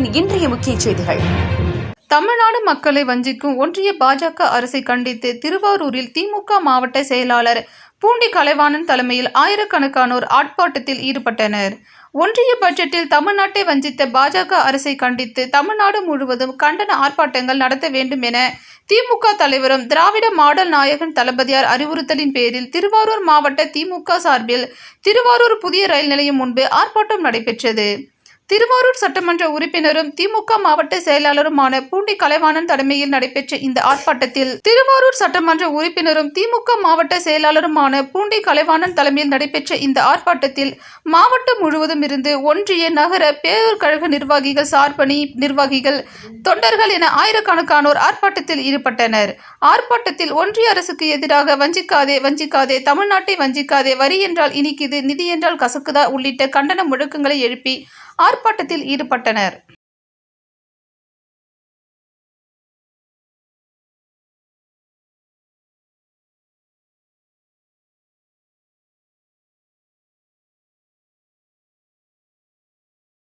தமிழகத்தின் இன்றைய முக்கிய செய்திகள். தமிழ்நாடு மக்களை வஞ்சிக்கும் ஒன்றிய பாஜக அரசை கண்டித்து திருவாரூரில் திமுக மாவட்ட செயலாளர் பூண்டி கலைவாணன் தலைமையில் ஆயிரக்கணக்கானோர் ஆர்ப்பாட்டத்தில் ஈடுபட்டனர். ஒன்றிய பட்ஜெட்டில் தமிழ்நாட்டை வஞ்சித்த பாஜக அரசை கண்டித்து தமிழ்நாடு முழுவதும் கண்டன ஆர்ப்பாட்டங்கள் நடத்த வேண்டும் என திமுக தலைவரும் திராவிட மாடல் நாயகன் தளபதியார் அறிவுறுத்தலின் பேரில் திருவாரூர் மாவட்ட திமுக சார்பில் திருவாரூர் புதிய ரயில் நிலையம் முன்பு ஆர்ப்பாட்டம் நடைபெற்றது. திருவாரூர் சட்டமன்ற உறுப்பினரும் திமுக மாவட்ட செயலாளருமான பூண்டி கலைவாணன் தலைமையில் நடைபெற்ற இந்த ஆர்ப்பாட்டத்தில் திருவாரூர் சட்டமன்ற உறுப்பினரும் திமுக மாவட்ட செயலாளருமான பூண்டி கலைவாணன் தலைமையில் நடைபெற்ற இந்த ஆர்ப்பாட்டத்தில் மாவட்டம் முழுவதும் இருந்து ஒன்றிய நகர பேரூர் கழக நிர்வாகிகள், சார்பணி நிர்வாகிகள், தொண்டர்கள் என ஆயிரக்கணக்கானோர் ஆர்ப்பாட்டத்தில் ஈடுபட்டனர். ஆர்ப்பாட்டத்தில் ஒன்றிய அரசுக்கு எதிராக வஞ்சிக்காதே வஞ்சிக்காதே, தமிழ்நாட்டை வஞ்சிக்காதே, வரி என்றால் இனிக்குது, நிதி என்றால் கசக்குதா உள்ளிட்ட கண்டன முழக்கங்களை எழுப்பி ஆர்ப்பாட்டத்தில் ஈடுபட்டனர்.